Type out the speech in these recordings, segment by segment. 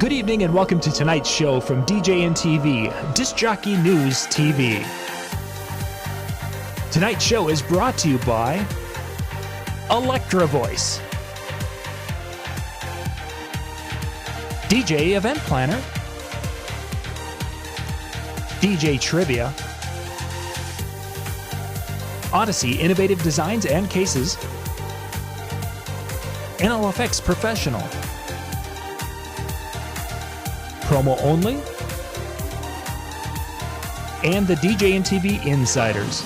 Good evening and welcome to tonight's show from DJNTV, Disc Jockey News TV. Tonight's show is brought to you by Electra Voice, DJ Event Planner, DJ Trivia, ODYSSEY Innovative Designs and Cases, NLFX Professional, Promo Only, and the DJNTV Insiders.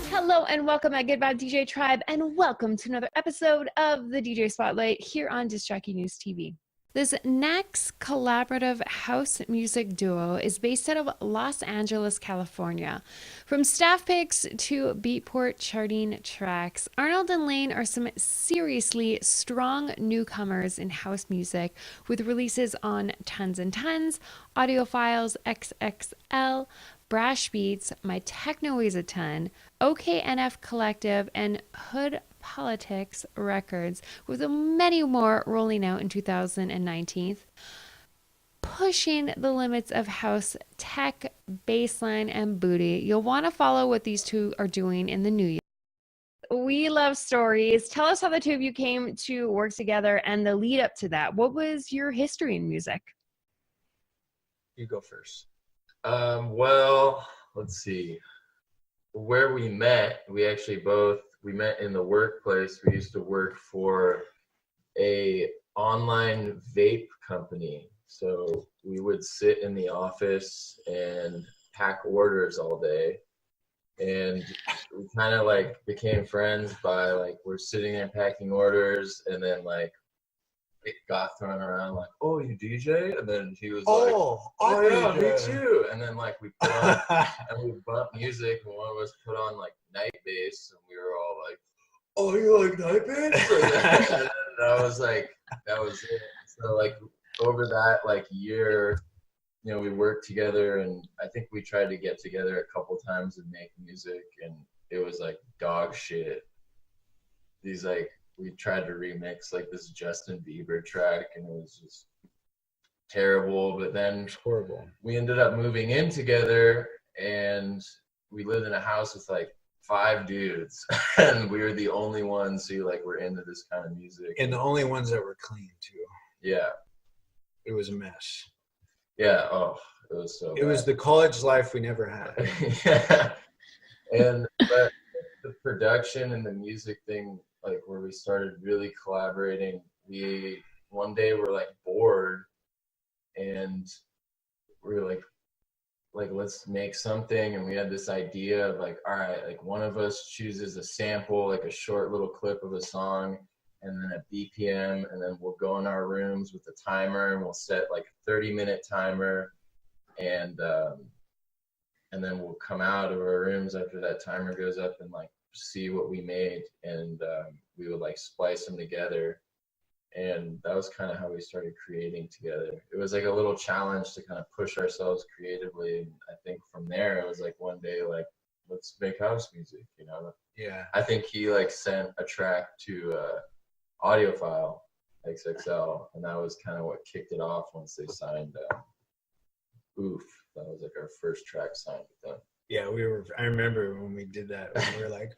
Hello and welcome, my good vibe DJ tribe, and welcome to another episode of the DJ Spotlight here on Disc Jockey News TV. This next collaborative house music duo is based out of Los Angeles, California. From staff picks to Beatport charting tracks, Arnold and Lane are some seriously strong newcomers in house music with releases on Tons and Tons, Audiophile XXL, Brash Beats, My Techno Weighs A Ton, OKNF Collective, and Hood Politics Records, with many more rolling out in 2019, pushing the limits of house tech, bassline, and booty. You'll want to follow what these two are doing in the new year. We love stories. Tell us how the two of you came to work together and the lead up to that. What was your history in music? You go first. Well, let's see. Where we met, we met in the workplace. We used to work for a online vape company. So we would sit in the office and pack orders all day. And we kind of like became friends by like, we're sitting there packing orders, and then like it got thrown around like, oh, you DJ? And then he was like, oh yeah, me too. And then like we put on and we bumped music, and one of us put on like night bass, and we were all like, oh, you like night bass? And that was it. So like over that like year, you know, we worked together, and I think we tried to get together a couple times and make music, and it was like dog shit. These like, we tried to remix like this Justin Bieber track, and it was just terrible. But then horrible. We ended up moving in together, and we lived in a house with like 5 dudes, and we were the only ones who like were into this kind of music, and the only ones that were clean too. Yeah, it was a mess. Yeah. Oh, it was so bad. Was the college life we never had. Yeah. And but the production and the music thing, like where we started really collaborating, we one day were like bored, and we were like let's make something. And we had this idea of like, all right, like one of us chooses a sample, like a short little clip of a song, and then a BPM, and then we'll go in our rooms with a timer, and we'll set like a 30-minute timer, and then we'll come out of our rooms after that timer goes up and like see what we made, and we would like splice them together. And that was kind of how we started creating together. It was like a little challenge to kind of push ourselves creatively, and I think from there it was like one day like, let's make house music, you know? Yeah. I think he like sent a track to Audiophile XXL, and that was kind of what kicked it off once they signed Oof. That was like our first track signed with them. Yeah, I remember when we did that, we were like,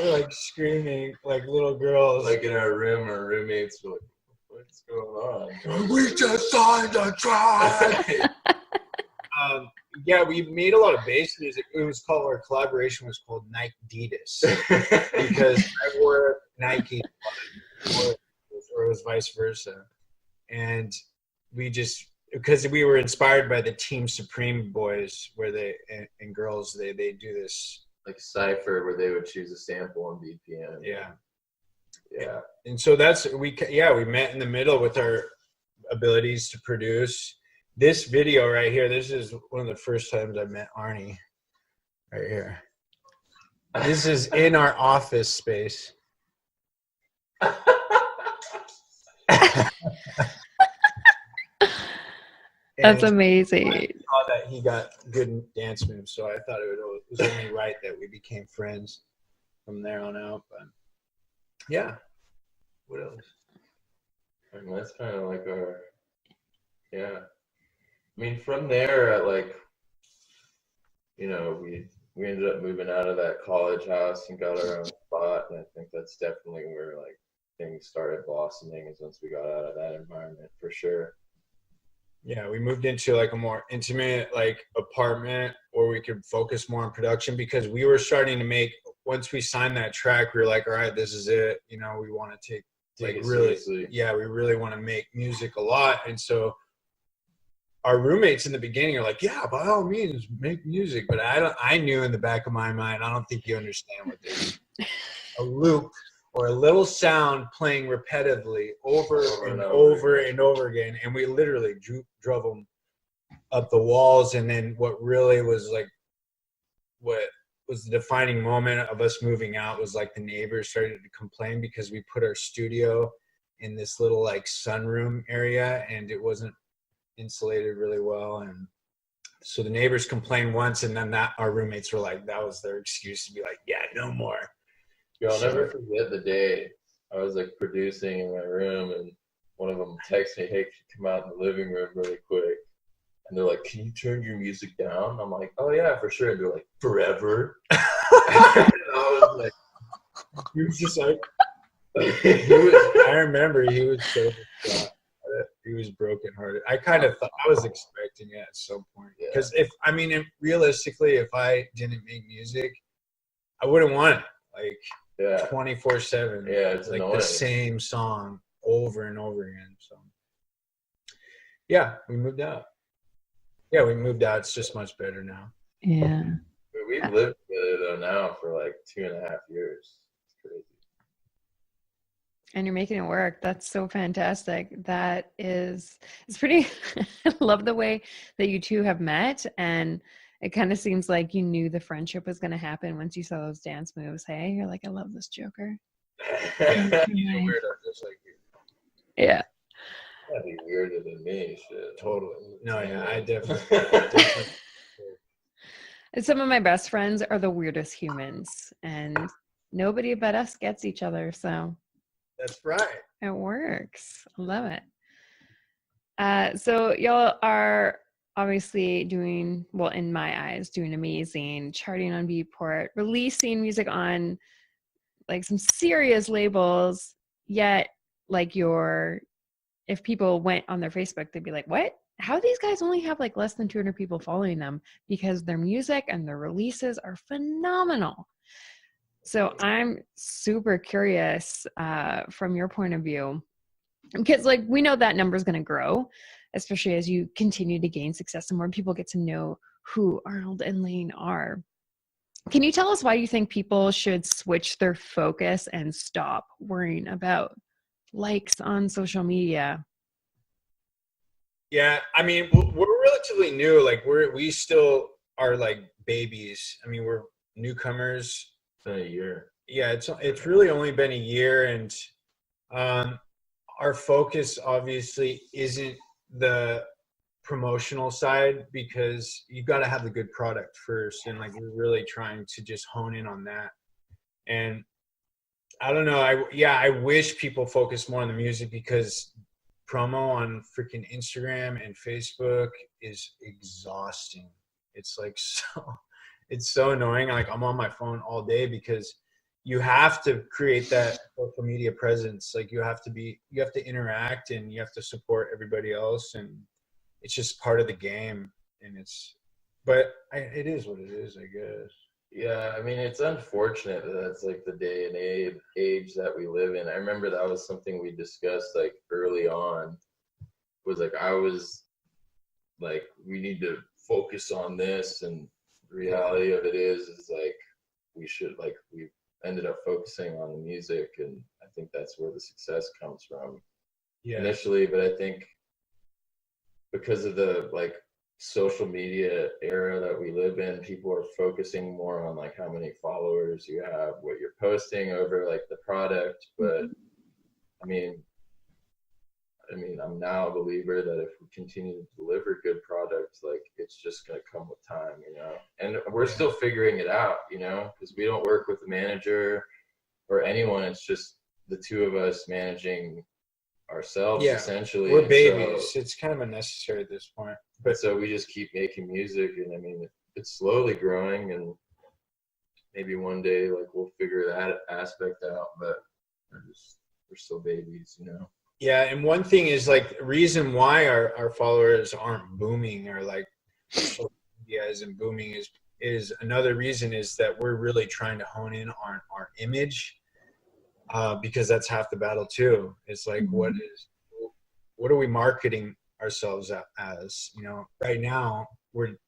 we were like screaming like little girls. Like in our room, our roommates were like, what's going on? We just signed a track. Yeah, we made a lot of bass music. Our collaboration was called Nike Adidas, because I wore Nike, or it was vice versa. And we just, because we were inspired by the Team Supreme boys, where and girls, they do this like cypher where they would choose a sample on BPM. Yeah. And so we met in the middle with our abilities to produce. This video right here, this is one of the first times I met Arnie. Right here. This is in our office space. That's amazing. I saw that he got good dance moves, so I thought it was only right that we became friends from there on out. But yeah, what else? And that's kind of like our, yeah. I mean, from there, like, you know, we ended up moving out of that college house and got our own spot, and I think that's definitely where like things started blossoming, is once we got out of that environment, for sure. Yeah, we moved into like a more intimate like apartment where we could focus more on production, because we were starting to make, once we signed that track, we were like, all right, this is it. You know, we want to take like really, seriously. yeah, we really want to make music a lot. And so our roommates in the beginning are like, yeah, by all means, make music. But I knew in the back of my mind, I don't think you understand what this is. A loop or a little sound playing repetitively over and over and over again. And we literally drove them up the walls. And then what really was like, what was the defining moment of us moving out was like the neighbors started to complain because we put our studio in this little like sunroom area and it wasn't insulated really well. And so the neighbors complained once, and then that our roommates were like, that was their excuse to be like, yeah, no more. Yo, I'll never forget the day I was like producing in my room, and one of them texted me, hey, can you come out in the living room really quick? And they're like, can you turn your music down? I'm like, oh yeah, for sure. And they're like, forever? And I was like, he was just like, I remember he was so distraught. He was brokenhearted. I kind of thought, I was expecting it at some point. Because realistically, if I didn't make music, I wouldn't want it. Like 24/7. Yeah, it's like annoying. the same song over and over again. So yeah, we moved out. Yeah, we moved out. It's just much better now. Yeah. We've lived together though now for like 2.5 years. It's crazy. And you're making it work. That's so fantastic. It's pretty, I love the way that you two have met. And it kind of seems like you knew the friendship was going to happen once you saw those dance moves. Hey, you're like, I love this Joker. He's a weirdo, just like you. Yeah. That'd be weirder than me. Shit. Totally. No, yeah, I definitely. And some of my best friends are the weirdest humans, and nobody but us gets each other. So that's right. It works. I love it. So y'all are obviously doing, well, in my eyes, doing amazing, charting on Beatport, releasing music on like some serious labels, yet like if people went on their Facebook, they'd be like, what? How do these guys only have like less than 200 people following them? Because their music and their releases are phenomenal. So I'm super curious from your point of view, because like we know that number is going to grow, especially as you continue to gain success and more people get to know who Arnold and Lane are. Can you tell us why you think people should switch their focus and stop worrying about likes on social media? Yeah, I mean, we're relatively new. Like we still are like babies. I mean, we're newcomers. It's been a year. Yeah, it's really only been a year, and our focus obviously isn't the promotional side, because you got to have the good product first, and like we're really trying to just hone in on that. And I don't know, I wish people focus more on the music, because promo on freaking Instagram and Facebook is exhausting. It's like it's so annoying. Like I'm on my phone all day because you have to create that social media presence. Like you have to interact and you have to support everybody else, and it's just part of the game. And it is what it is, I guess. Yeah, I mean, it's unfortunate that that's like the day and age that we live in. I remember that was something we discussed like early on, was like I was like, we need to focus on this, and the reality of it is like we ended up focusing on the music, and I think that's where the success comes from initially. But I think because of the like social media era that we live in, people are focusing more on like how many followers you have, what you're posting, over like the product. But I mean, I'm now a believer that if we continue to deliver good products, like it's just going to come with time, you know. And we're still figuring it out, you know, because we don't work with a manager or anyone. It's just the two of us managing ourselves, essentially. We're And babies. so, It's kind of unnecessary at this point. But so we just keep making music, and I mean, it's slowly growing, and maybe one day like we'll figure that aspect out. But we're still babies, you know. yeah, and one thing is like the reason why our followers aren't booming, or like social media isn't booming, is another reason is that we're really trying to hone in on our image, because that's half the battle too. It's like, what are we marketing ourselves as? You know, right now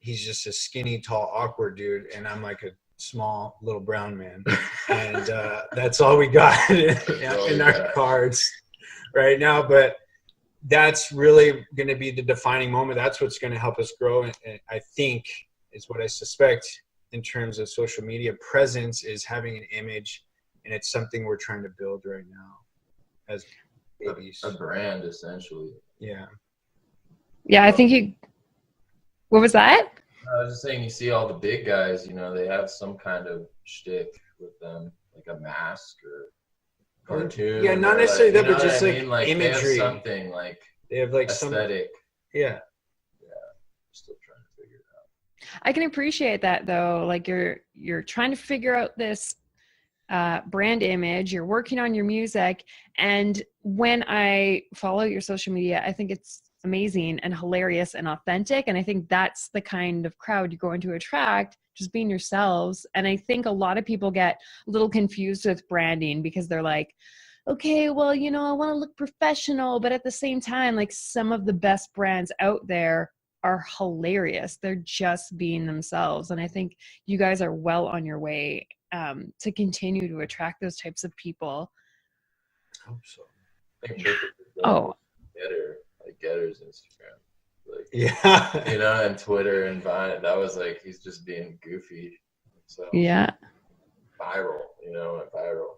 he's just a skinny, tall, awkward dude, and I'm like a small little brown man, and that's all we got in our cards right now. But that's really going to be the defining moment. That's what's going to help us grow, and I think is what I suspect in terms of social media presence, is having an image, and it's something we're trying to build right now as babies. A brand, essentially. Yeah. Yeah, I think what was that? I was just saying, you see all the big guys, you know, they have some kind of shtick with them, like a mask or cartoon. Yeah, not necessarily that, but just like imagery. imagery. They have something like they have like aesthetic. Yeah. Still trying to figure it out. I can appreciate that though. Like you're trying to figure out this brand image, you're working on your music, and when I follow your social media, I think it's amazing and hilarious and authentic, and I think that's the kind of crowd you're going to attract, just being yourselves. And I think a lot of people get a little confused with branding because they're like, okay, well, you know, I want to look professional, but at the same time, like some of the best brands out there are hilarious. They're just being themselves, and I think you guys are well on your way to continue to attract those types of people. I hope so. Oh, Getter's Instagram, like, yeah, you know, and Twitter and Vine. That was like, he's just being goofy. So yeah, viral, you know, went viral.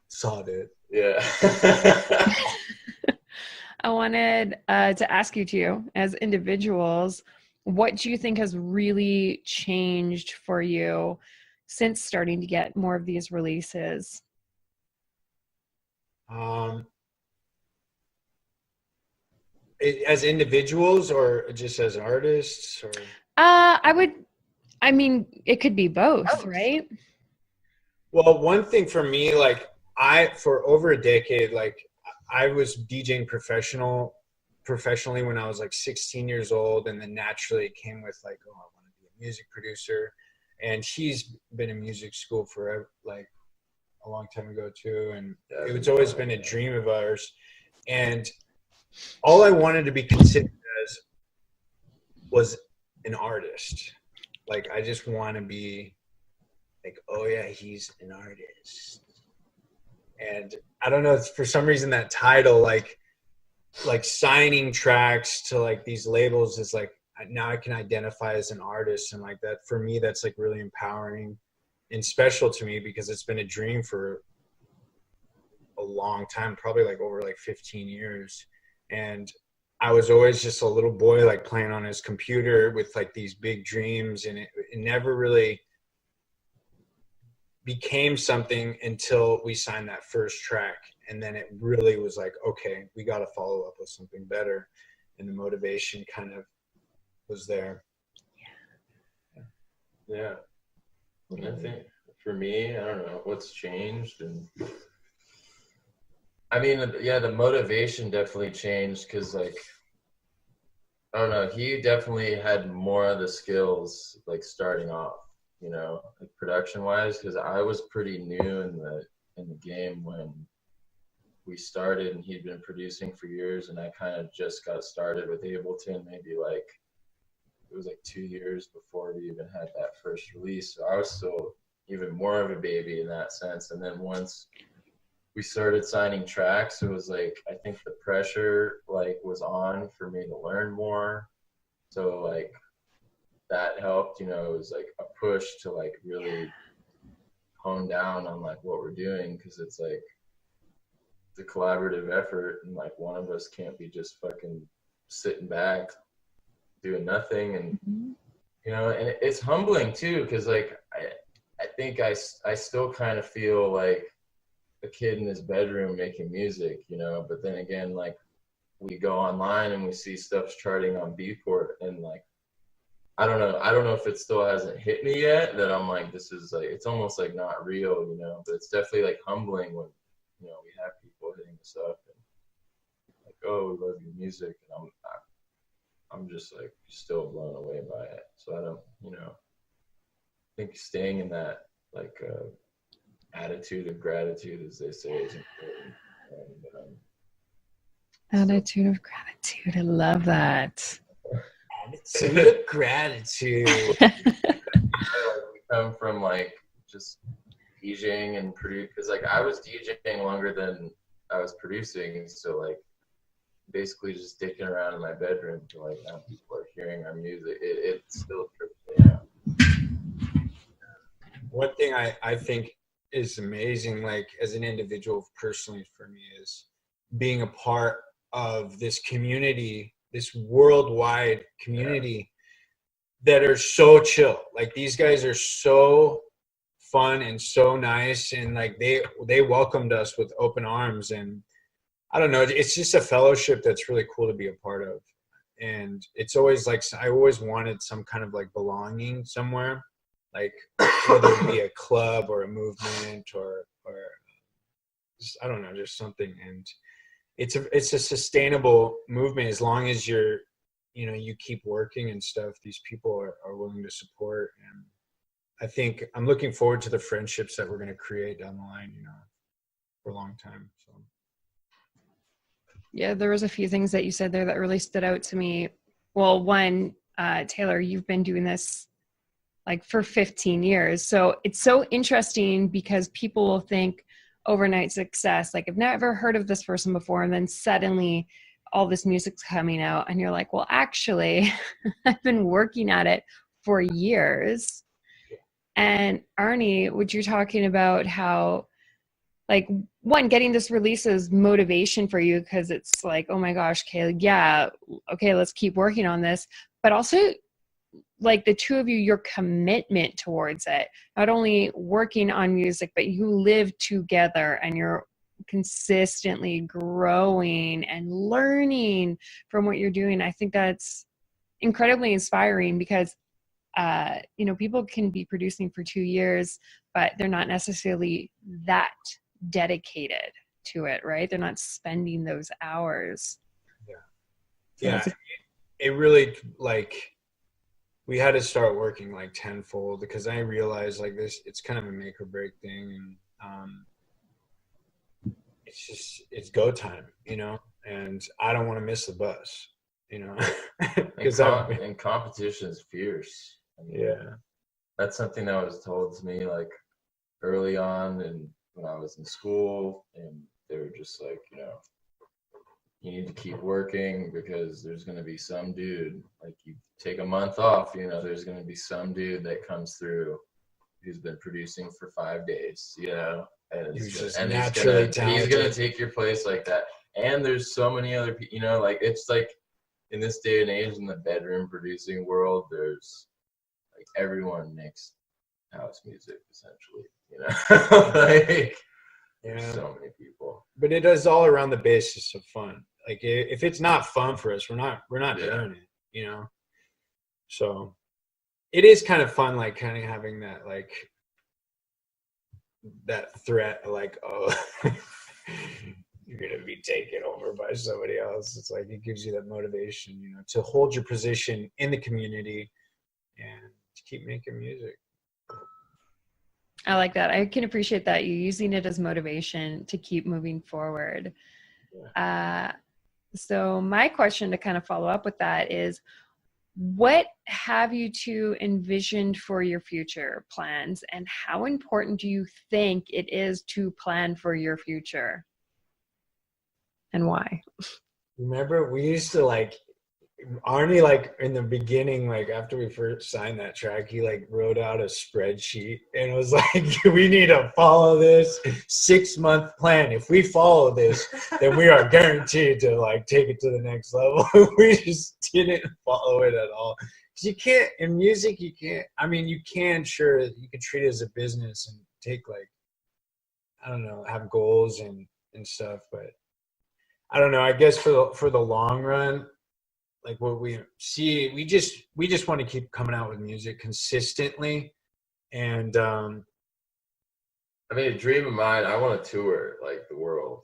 Saw it. Yeah. I wanted to ask you two, as individuals, what do you think has really changed for you since starting to get more of these releases? As individuals or just as artists? Or I mean, it could be both, right? Well, one thing for me, like for over a decade, like I was DJing professionally when I was like 16 years old, and then naturally it came with like, oh, I want to be a music producer. And he's been in music school for like a long time ago too, and it's always been a dream of ours. And all I wanted to be considered as was an artist. Like, I just want to be like, oh yeah, he's an artist. And I don't know, for some reason that title, like signing tracks to like these labels is like, now I can identify as an artist, and like that for me, that's like really empowering and special to me, because it's been a dream for a long time, probably like over like 15 years. And I was always just a little boy, like playing on his computer with like these big dreams, and it never really became something until we signed that first track. And then it really was like, okay, we got to follow up with something better. And the motivation kind of was there. Yeah. I think for me, I don't know what's changed. And I mean, yeah, the motivation definitely changed, because like, I don't know, he definitely had more of the skills like starting off, you know, like production wise, because I was pretty new in the game when we started, and he'd been producing for years, and I kind of just got started with Ableton maybe like, it was like 2 years before we even had that first release. So I was still even more of a baby in that sense. And then once we started signing tracks, it was like, I think the pressure like was on for me to learn more. So like that helped, you know, it was like a push to like really hone down on like what we're doing, because it's like the collaborative effort, and like one of us can't be just fucking sitting back doing nothing. And you know, and it's humbling too, because like I think I still kind of feel like a kid in his bedroom making music, you know. But then again, like, we go online and we see stuff's charting on Beatport, and like, I don't know if it still hasn't hit me yet that I'm like, this is like, it's almost like not real, you know. But it's definitely like humbling when, you know, we have people hitting us up and like, oh, we love your music, and I'm just like still blown away by it. So I don't, you know, I think staying in that like attitude of gratitude, as they say, is important. And, Attitude of gratitude. I love that. Attitude of gratitude. like, we come from like just DJing and produce, because like I was DJing longer than I was producing, so like basically just dicking around in my bedroom to like now people are hearing our music. It still trips me out. One thing I think is amazing, like as an individual personally for me, is being a part of this community, this worldwide community that are so chill. Like these guys are so fun and so nice, and like they welcomed us with open arms, and I don't know, it's just a fellowship that's really cool to be a part of. And it's always like, I always wanted some kind of like belonging somewhere, like whether it be a club or a movement or just, I don't know, just something. And it's a sustainable movement as long as you keep working and stuff. These people are willing to support, and I think I'm looking forward to the friendships that we're going to create down the line, you know, for a long time. So Yeah, there was a few things that you said there that really stood out to me. Well, one, Taylor, you've been doing this like for 15 years. So it's so interesting because people will think overnight success, like I've never heard of this person before, and then suddenly all this music's coming out and you're like, well, actually I've been working at it for years. And Arnie, what you're talking about, how like one, getting this release is motivation for you because it's like, oh my gosh, Kayla, yeah, okay, let's keep working on this. But also like the two of you, your commitment towards it, not only working on music, but you live together and you're consistently growing and learning from what you're doing. I think that's incredibly inspiring because, you know, people can be producing for 2 years, but they're not necessarily that dedicated to it, right? They're not spending those hours. Yeah. It really, like, we had to start working like tenfold because I realized like this, it's kind of a make or break thing. And it's go time, you know, and I don't want to miss the bus, you know, because and competition is fierce. I mean, yeah, that's something that was told to me like early on, and when I was in school, and they were just like, you know, you need to keep working because there's going to be some dude, like you take a month off, you know, there's going to be some dude that comes through who's been producing for 5 days, you know, and he's just and naturally he's talented. going to take your place like that. And there's so many other people, you know, like it's like in this day and age in the bedroom producing world, there's like everyone makes house music essentially, you know, like there's so many people. But it is all around the basis of fun. Like if it's not fun for us, we're not doing it, you know. So it is kind of fun, like kind of having that like that threat, like, oh, you're gonna be taken over by somebody else. It's like it gives you that motivation, you know, to hold your position in the community and to keep making music. I like that. I can appreciate that you using it as motivation to keep moving forward. Yeah. So my question to kind of follow up with that is, what have you two envisioned for your future plans, and how important do you think it is to plan for your future, and why? Remember, we used to like Arnie, like in the beginning, like after we first signed that track, he like wrote out a spreadsheet and it was like, we need to follow this 6-month plan. If we follow this, then we are guaranteed to like take it to the next level. We just didn't follow it at all. Because you can't, in music, you can't, I mean, you can, sure, you can treat it as a business and take like I don't know, have goals and stuff. But I don't know. I guess for the long run, like what we see, we just want to keep coming out with music consistently. And I mean, a dream of mine, I want to tour like the world,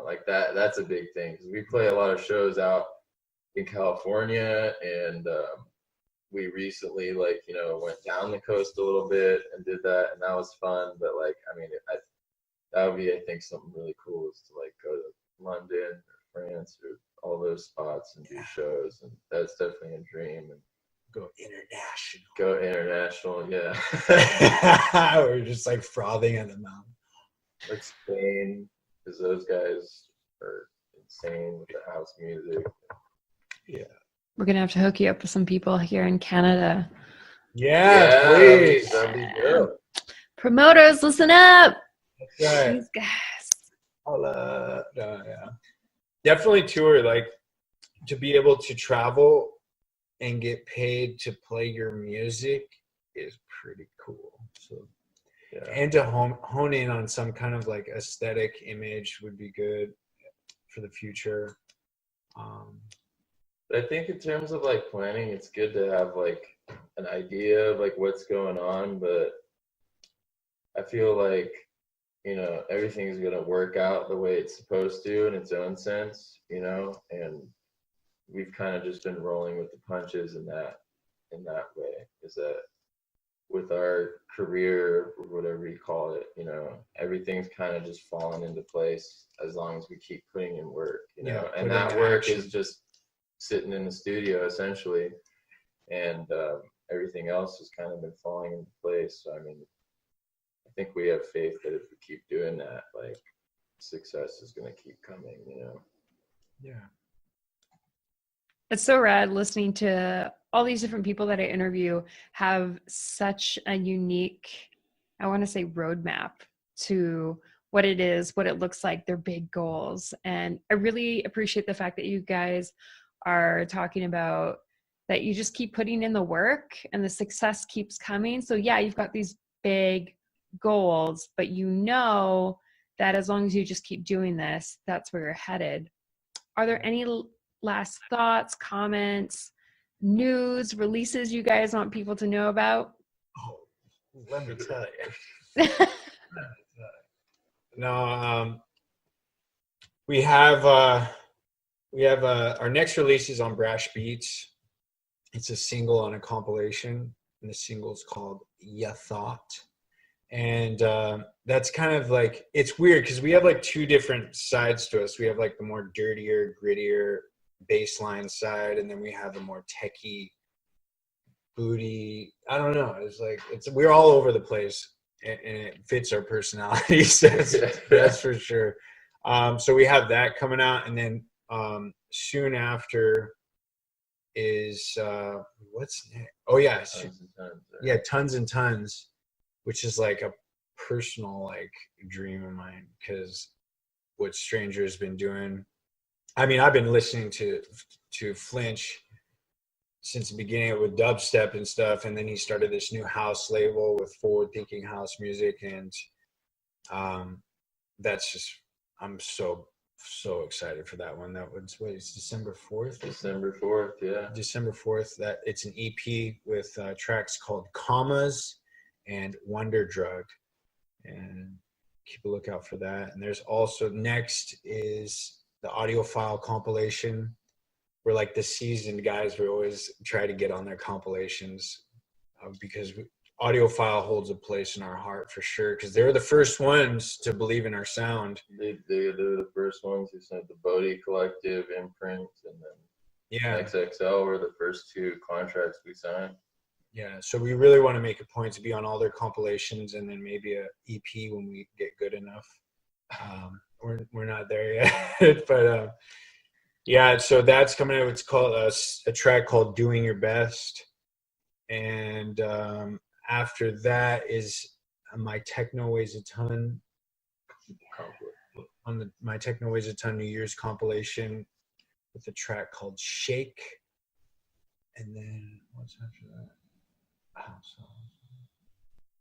like that's a big thing, because we play a lot of shows out in California, and we recently went down the coast a little bit and did that, and that was fun. But like, I mean, that would be, I think, something really cool, is to like go to London or France or all those spots and do shows, and that's definitely a dream. And go international. Yeah. We're just like frothing at the mouth. Like Spain, because those guys are insane with the house music. Yeah. We're going to have to hook you up with some people here in Canada. Yeah, please. That'd be good. Promoters, listen up. That's right. These guys. Yeah. Definitely tour, like to be able to travel and get paid to play your music is pretty cool. So, yeah. And to hone in on some kind of like aesthetic image would be good for the future. But I think in terms of like planning, it's good to have like an idea of like what's going on, but I feel like, everything's going to work out the way it's supposed to in its own sense, and we've kind of just been rolling with the punches in that way. Is that with our career, or whatever you call it, everything's kind of just falling into place as long as we keep putting in work, and that work is just sitting in the studio essentially, and everything else has kind of been falling into place. So I mean, I think we have faith that if we keep doing that, like, success is going to keep coming, Yeah. It's so rad listening to all these different people that I interview have such a unique, I want to say, roadmap to what it is, what it looks like, their big goals. And I really appreciate the fact that you guys are talking about that you just keep putting in the work and the success keeps coming. So yeah, you've got these big goals, but that as long as you just keep doing this, that's where you're headed. Are there any last thoughts, comments, news, releases you guys want people to know about? Oh, let me tell you. No, we have our next release is on Brash Beats. It's a single on a compilation, and the single is called Ya Thought. And that's kind of like, it's weird because we have like two different sides to us. We have like the more dirtier, grittier bassline side, and then we have the more techie, booty. I don't know. It's like we're all over the place, and it fits our personalities. That's for sure. So we have that coming out, and then soon after is what's next? Oh yeah, Tons and Tons, which is like a personal like dream of mine, because what Stranger's been doing. I mean, I've been listening to Flinch since the beginning with dubstep and stuff, and then he started this new house label with forward thinking house music, and that's just, I'm so excited for that one. That was December 4th? December 4th, yeah. December 4th. That it's an EP with tracks called Commas and Wonder Drug, and keep a lookout for that. And there's also, next is the Audiophile compilation. We're like the seasoned guys. We always try to get on their compilations because Audiophile holds a place in our heart for sure, because they're the first ones to believe in our sound. They're the first ones who sent the Bodhi Collective imprint, and then XXL were the first two contracts we signed. Yeah, so we really want to make a point to be on all their compilations, and then maybe a EP when we get good enough. We're not there yet, but yeah. So that's coming out. It's called a track called "Doing Your Best," and after that is my Techno Weighs A Ton. On my Techno Weighs A Ton New Year's compilation with a track called "Shake," and then what's after that?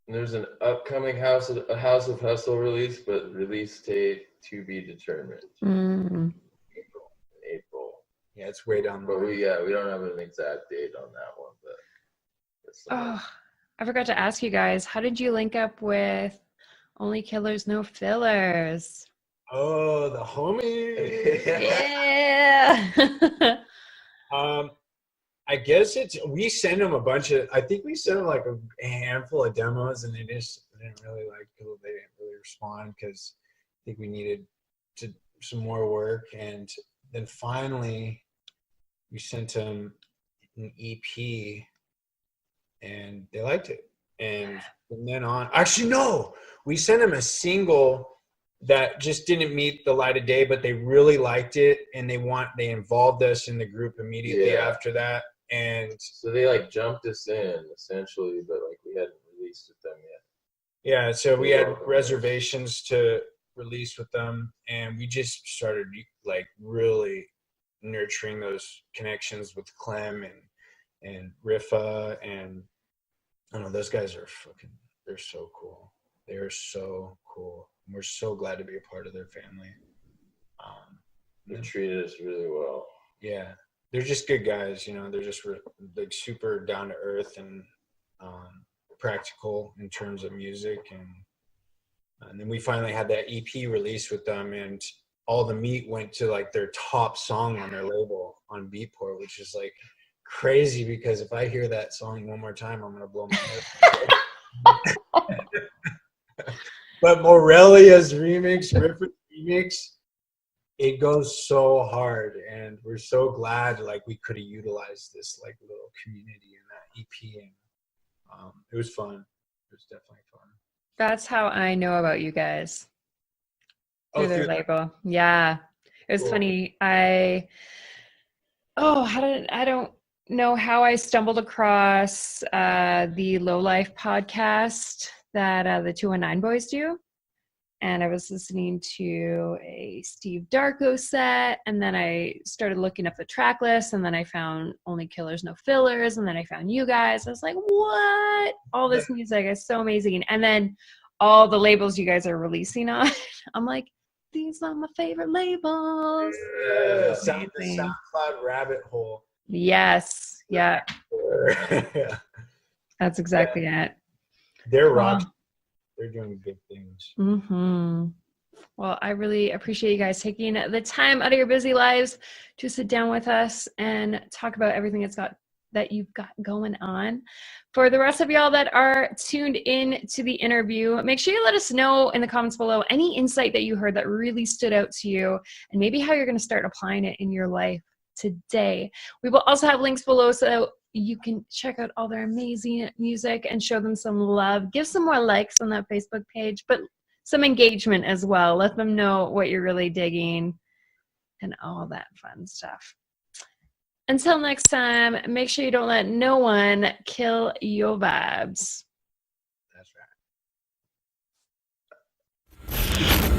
There's an upcoming House of Hustle release, but release date to be determined. April. Yeah, it's way down the But road. we don't have an exact date on that one. But I forgot to ask you guys, how did you link up with Only Killers, No Fillers? Oh, the homie. Yeah. I guess we send them a bunch of. I think we sent them like a handful of demos, and they just didn't really they didn't really respond because I think we needed some more work. And then finally, we sent them an EP, and they liked it. And from then on, actually no, we sent them a single that just didn't meet the light of day, but they really liked it, and they involved us in the group immediately after that. And so they like jumped us in essentially, but like we hadn't released with them yet. Yeah, so we had reservations to release with them, and we just started like really nurturing those connections with Clem and Rifa, and I don't know, those guys are they're so cool. They're so cool. We're so glad to be a part of their family. They treated us really well. Yeah, they're just good guys, you know. They're just like super down to earth and practical in terms of music, and then we finally had that EP release with them, and all the meat went to like their top song on their label on Beatport, which is like crazy because if I hear that song one more time, I'm gonna blow my head. But Morelia's remix, Riffer's remix, it goes so hard, and we're so glad like we could have utilized this like little community in that EP, and it was fun. It was definitely fun. That's how I know about you guys. Oh, Through their label. Yeah. It was Cool. funny. I don't know how I stumbled across the Low Life podcast that the 219 boys do. And I was listening to a Steve Darko set, and then I started looking up the track list, and then I found Only Killers, No Fillers, and then I found you guys. I was like, what? All this music is so amazing. And then all the labels you guys are releasing on, I'm like, these are my favorite labels. Yeah, the SoundCloud rabbit hole. Yes. Yeah. Yeah. That's exactly it. They're rock. They're doing good things. Mm-hmm. Well, I really appreciate you guys taking the time out of your busy lives to sit down with us and talk about everything that you've got going on. For the rest of y'all that are tuned in to the interview, make sure you let us know in the comments below any insight that you heard that really stood out to you, and maybe how you're going to start applying it in your life today. We will also have links below so you can check out all their amazing music and show them some love. Give some more likes on that Facebook page, but some engagement as well. Let them know what you're really digging and all that fun stuff. Until next time, make sure you don't let no one kill your vibes. That's right.